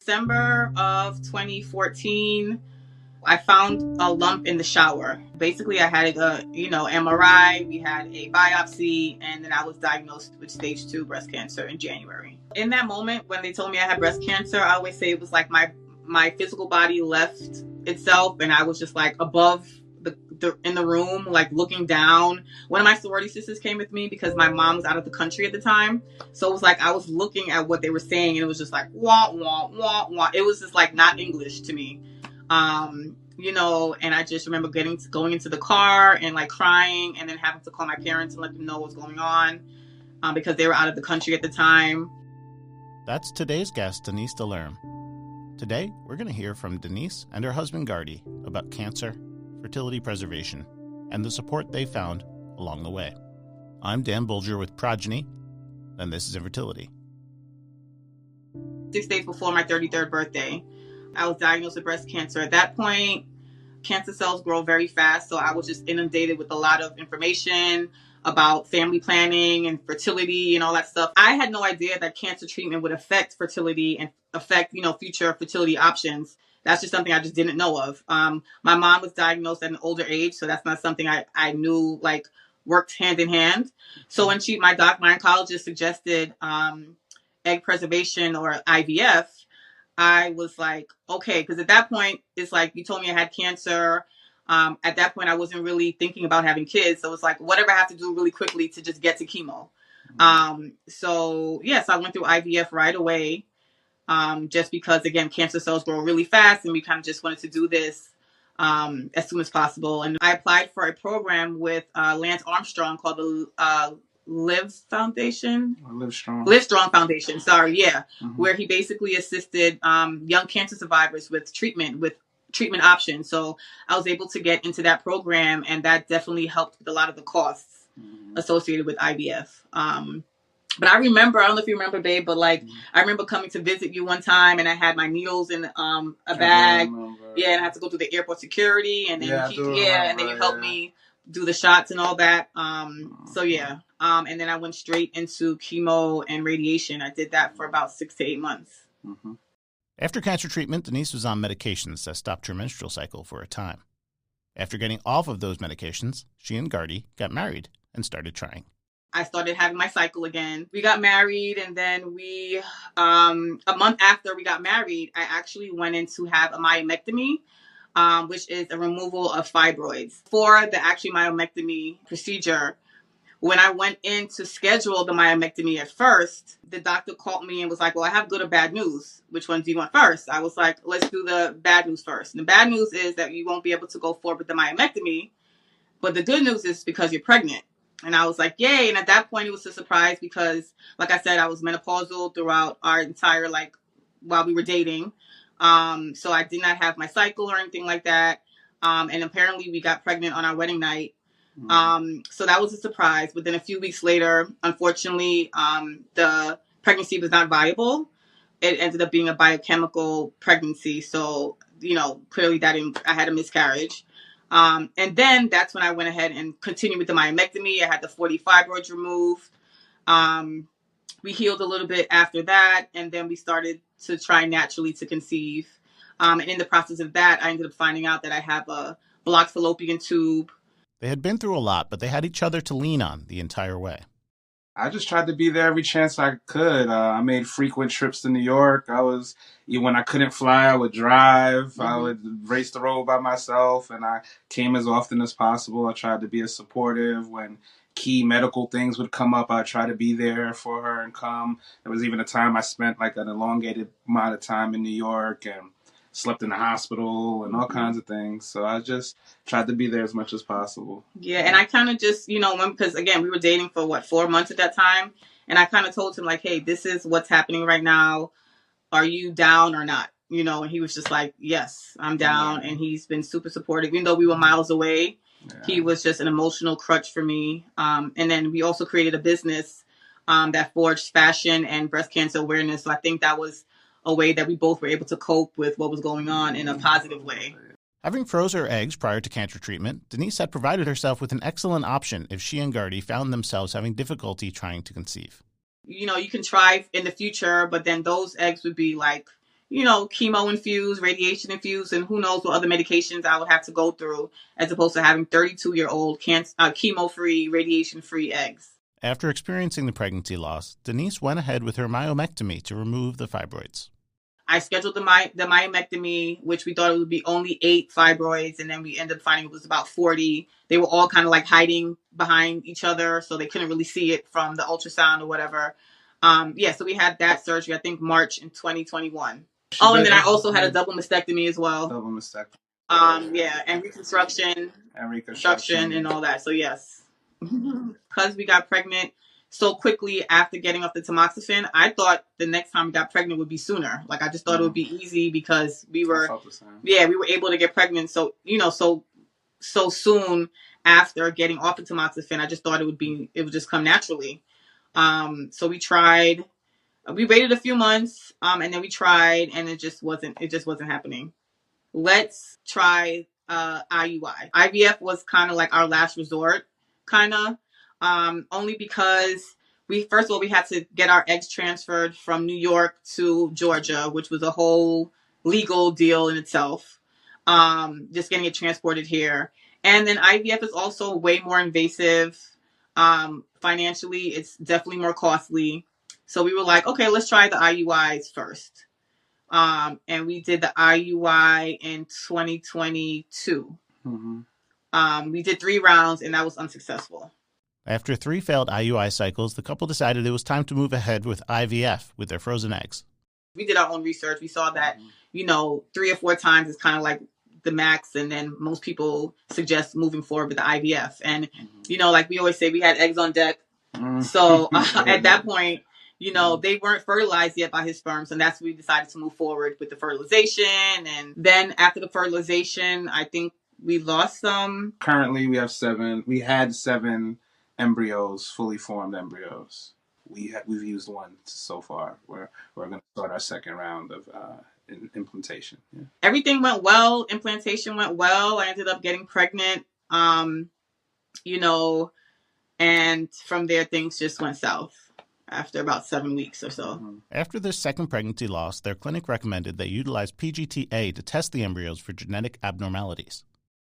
December of 2014, I found a lump in the shower. Basically, I had a, MRI, we had a biopsy, and then I was diagnosed with stage 2 breast cancer in January. In that moment, when they told me I had breast cancer, I always say it was like my physical body left itself, and I was just like above in the room, like looking down. One of my sorority sisters came with me because my mom was out of the country at the time. So it was like I was looking at what they were saying, and it was just like wah wah wah wah. It was just like not English to me. And I just remember going into the car and like crying, and then having to call my parents and let them know what was going on, because they were out of the country at the time. That's today's guest, Deniece Delerme. Today, we're going to hear from Deniece and her husband Gardy about cancer, fertility preservation, and the support they found along the way. I'm Dan Bulger with Progyny, and this is Infertility. 6 days before my 33rd birthday, I was diagnosed with breast cancer. At that point, cancer cells grow very fast, so I was just inundated with a lot of information about family planning and fertility and all that stuff. I had no idea that cancer treatment would affect fertility and affect, future fertility options. That's just something I just didn't know of. My mom was diagnosed at an older age, so that's not something I knew like worked hand in hand. So when my oncologist suggested egg preservation or IVF, I was like, okay, because at that point, it's like you told me I had cancer. At that point, I wasn't really thinking about having kids. So it's like, whatever I have to do really quickly to just get to chemo. So I went through IVF right away, just because, again, cancer cells grow really fast, and we kind of just wanted to do this as soon as possible. And I applied for a program with Lance Armstrong called the Live Foundation. Live Strong. Live Strong Foundation, sorry, yeah. Mm-hmm. Where he basically assisted young cancer survivors with treatment options. So I was able to get into that program, and that definitely helped with a lot of the costs associated with IVF. But I remember, I don't know if you remember, babe, but I remember coming to visit you one time, and I had my needles in a bag. Yeah, and I had to go through the airport security, and then and then you helped me do the shots and all that. And then I went straight into chemo and radiation. I did that for about 6 to 8 months. Mm-hmm. After cancer treatment, Deniece was on medications that stopped her menstrual cycle for a time. After getting off of those medications, she and Gardy got married and started trying. I started having my cycle again. We got married, and then a month after we got married, I actually went in to have a myomectomy, which is a removal of fibroids. For the myomectomy procedure, when I went in to schedule the myomectomy at first, the doctor called me and was like, well, I have good or bad news. Which one do you want first? I was like, let's do the bad news first. And the bad news is that you won't be able to go forward with the myomectomy. But the good news is because you're pregnant. And I was like, yay. And at that point, it was a surprise because, like I said, I was menopausal throughout our entire, while we were dating. So I did not have my cycle or anything like that. And apparently we got pregnant on our wedding night. So that was a surprise. But then a few weeks later, unfortunately, the pregnancy was not viable. It ended up being a biochemical pregnancy. So, clearly I had a miscarriage. And then that's when I went ahead and continued with the myomectomy. I had the 40 fibroids removed. We healed a little bit after that. And then we started to try naturally to conceive. And in the process of that, I ended up finding out that I have a blocked fallopian tube. They had been through a lot, but they had each other to lean on the entire way. I just tried to be there every chance I could. I made frequent trips to New York. When I couldn't fly, I would drive. Mm-hmm. I would race the road by myself, and I came as often as possible. I tried to be as supportive. When key medical things would come up, I tried to be there for her and come. There was even a time I spent an elongated amount of time in New York and slept in the hospital and all kinds of things. So I just tried to be there as much as possible. Yeah, and I kind of just, because again, we were dating for 4 months at that time. And I kind of told him hey, this is what's happening right now. Are you down or not? And he was just like, yes, I'm down. Yeah. And he's been super supportive. Even though we were miles away, he was just an emotional crutch for me. And then we also created a business that forged fashion and breast cancer awareness. So I think that was a way that we both were able to cope with what was going on in a positive way. Having froze her eggs prior to cancer treatment, Deniece had provided herself with an excellent option if she and Gardy found themselves having difficulty trying to conceive. You can try in the future, but then those eggs would be chemo infused, radiation infused, and who knows what other medications I would have to go through, as opposed to having 32-year-old chemo-free, radiation-free eggs. After experiencing the pregnancy loss, Deniece went ahead with her myomectomy to remove the fibroids. I scheduled the myomectomy, which we thought it would be only 8 fibroids, and then we ended up finding it was about 40. They were all kind of like hiding behind each other, so they couldn't really see it from the ultrasound or whatever. So we had that surgery, I think March in 2021. And then I also had a double mastectomy as well. Double mastectomy. And reconstruction. And all that. So yes, because we got pregnant so quickly after getting off the tamoxifen, I thought the next time we got pregnant would be sooner. Like I just thought it would be easy because we were able to get pregnant. So so soon after getting off the tamoxifen, I just thought it would just come naturally. So we tried. We waited a few months, and then we tried, and it just wasn't happening. Let's try IUI. IVF was kind of like our last resort, only because first of all, we had to get our eggs transferred from New York to Georgia, which was a whole legal deal in itself. Just getting it transported here. And then IVF is also way more invasive. Financially, it's definitely more costly. So we were like, okay, let's try the IUIs first. And we did the IUI in 2022. Mm-hmm. We did 3 rounds, and that was unsuccessful. After 3 failed IUI cycles, the couple decided it was time to move ahead with IVF with their frozen eggs. We did our own research. We saw that, 3 or 4 times is kind of like the max, and then most people suggest moving forward with the IVF. And, like we always say, we had eggs on deck. So at that point, they weren't fertilized yet by his sperms, and that's when we decided to move forward with the fertilization. And then after the fertilization, I think we lost some. Currently, we have 7. We had 7 embryos, fully formed embryos. We've used 1 so far. We're going to start our second round of implantation. Yeah. Everything went well. Implantation went well. I ended up getting pregnant. And from there things just went south after about 7 weeks or so. After their second pregnancy loss, their clinic recommended they utilize PGTA to test the embryos for genetic abnormalities.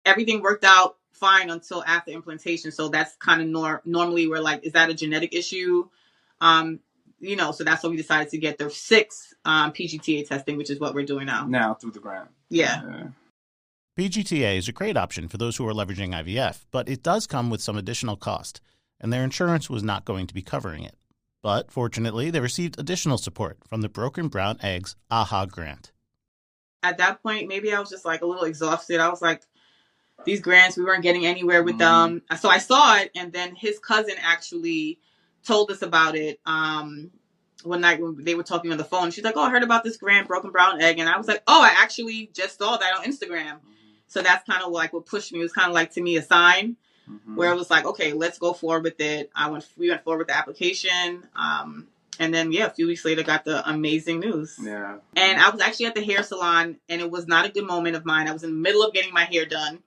Everything worked out fine until after implantation. So that's kind of normally we're like, is that a genetic issue? So that's why we decided to get the 6 PGTA testing, which is what we're doing now. Now through the grant. Yeah. PGTA is a great option for those who are leveraging IVF, but it does come with some additional cost, and their insurance was not going to be covering it. But fortunately, they received additional support from the Broken Brown Eggs AHA grant. At that point, maybe I was just like a little exhausted. I was like, these grants, we weren't getting anywhere with them. So I saw it, and then his cousin actually told us about it one night when they were talking on the phone. She's like, oh, I heard about this grant, Broken Brown Egg. And I was like, oh, I actually just saw that on Instagram. So that's kind of like what pushed me. It was kind of like, to me, a sign where it was like, okay, let's go forward with it. We went forward with the application. And then, a few weeks later, got the amazing news. Yeah. And I was actually at the hair salon, and it was not a good moment of mine. I was in the middle of getting my hair done.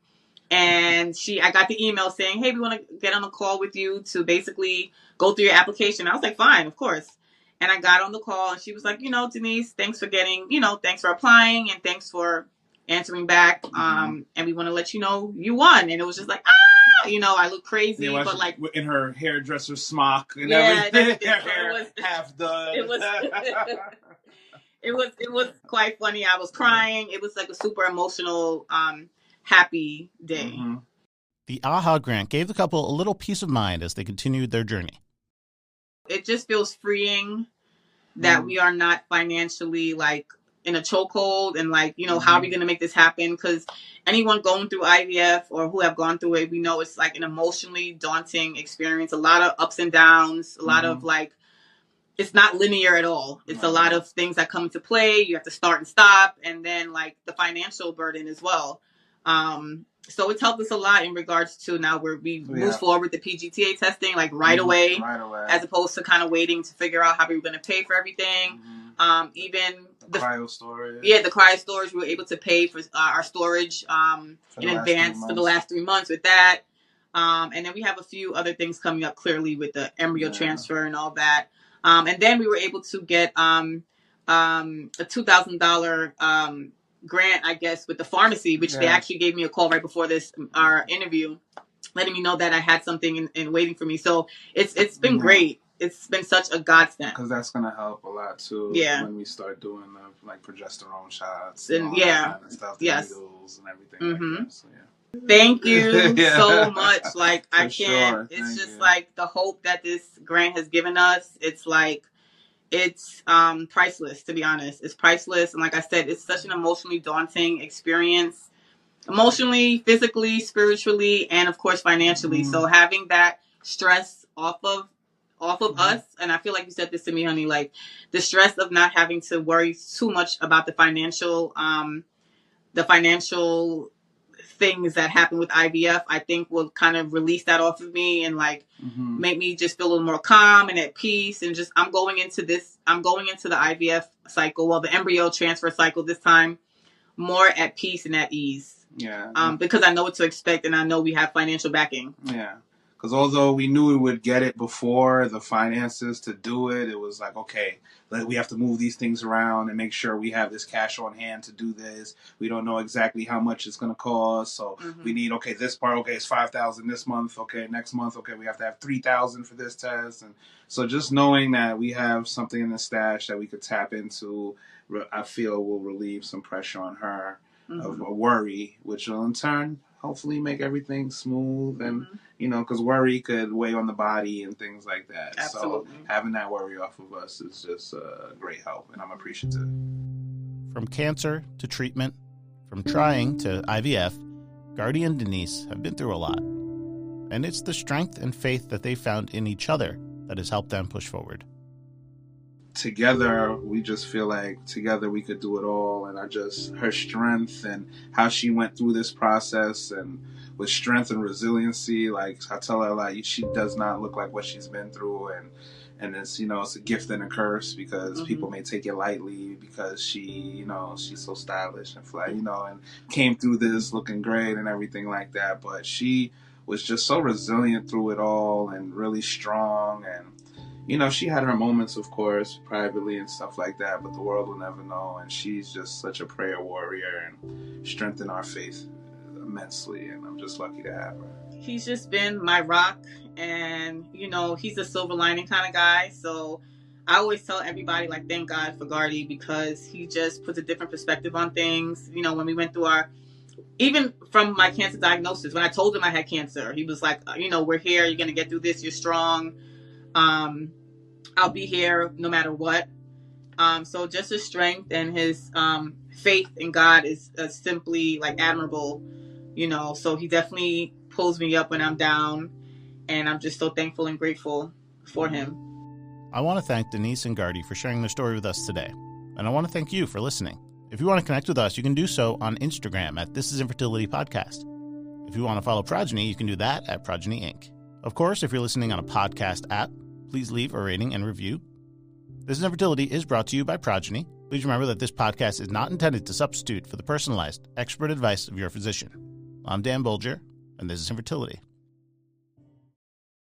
And I got the email saying, hey, we want to get on a call with you to basically go through your application. I was like, fine, of course. And I got on the call, and she was like, Deniece, thanks for thanks for applying, and thanks for answering back. And we want to let you know you won. And it was just like, I look crazy, but like in her hairdresser smock and everything. Her hair half done. It was quite funny. I was crying. It was like a super emotional, happy day. The AHA grant gave the couple a little peace of mind as they continued their journey. It just feels freeing that we are not financially like in a chokehold, and like, how are we going to make this happen? Because anyone going through IVF or who have gone through it, we know it's like an emotionally daunting experience. A lot of ups and downs, a lot of like, it's not linear at all. It's a lot of things that come into play. You have to start and stop. And then like the financial burden as well. So it's helped us a lot in regards to now where we move forward with the PGTA testing, like right away, as opposed to kind of waiting to figure out how we were going to pay for everything. Even the cryo storage. Yeah, the cryo storage, we were able to pay for our storage in advance for the last 3 months with that. And then we have a few other things coming up clearly with the embryo transfer and all that. And then we were able to get a $2,000 grant, I guess, with the pharmacy, which they actually gave me a call right before our interview, letting me know that I had something in waiting for me. So it's been great. It's been such a godsend. Because that's going to help a lot, too, when we start doing, like, progesterone shots and all that kind of stuff, the needles and everything like that. So, Thank you so much. Like, I can't. Sure. It's just like the hope that this grant has given us. It's like, it's priceless, to be honest. It's priceless. And like I said, it's such an emotionally daunting experience. Emotionally, physically, spiritually, and of course financially. So having that stress off of us, and I feel like you said this to me, honey, like the stress of not having to worry too much about the financial things that happen with IVF, I think will kind of release that off of me and like make me just feel a little more calm and at peace. And just I'm going into the IVF cycle, well, the embryo transfer cycle this time, more at peace and at ease. Because I know what to expect and I know we have financial backing. Because although we knew we would get it before the finances to do it, it was like, okay, we have to move these things around and make sure we have this cash on hand to do this. We don't know exactly how much it's going to cost. So we need, this part, it's $5,000 this month. Okay, next month, we have to have $3,000 for this test. And so just knowing that we have something in the stash that we could tap into, I feel will relieve some pressure on her of a worry, which will in turn hopefully make everything smooth and, because worry could weigh on the body and things like that. Absolutely. So having that worry off of us is just a great help, and I'm appreciative. From cancer to treatment, from trying to IVF, Gardy and Deniece have been through a lot. And it's the strength and faith that they found in each other that has helped them push forward. Together, we just feel like together we could do it all. And her strength and how she went through this process and with strength and resiliency, like I tell her a lot, she does not look like what she's been through. And it's, it's a gift and a curse because people may take it lightly because she's so stylish and fly, and came through this looking great and everything like that. But she was just so resilient through it all and really strong. And she had her moments, of course, privately and stuff like that, but the world will never know. And she's just such a prayer warrior and strengthened our faith immensely. And I'm just lucky to have her. He's just been my rock. And, he's a silver lining kind of guy. So I always tell everybody, like, thank God for Gardy because he just puts a different perspective on things. When we went through even from my cancer diagnosis, when I told him I had cancer, he was like, we're here. You're going to get through this. You're strong. I'll be here no matter what. So just his strength and his faith in God is simply like admirable, so he definitely pulls me up when I'm down, and I'm just so thankful and grateful for him. I want to thank Deniece and Gardy for sharing their story with us today, and I want to thank you for listening. If you want to connect with us, you can do so on Instagram at This Is Infertility Podcast. If you want to follow Progyny, you can do that at Progyny Inc. Of course, if you're listening on a podcast app, please leave a rating and review. This is Infertility is brought to you by Progyny. Please remember that this podcast is not intended to substitute for the personalized, expert advice of your physician. I'm Dan Bolger, and this is Infertility.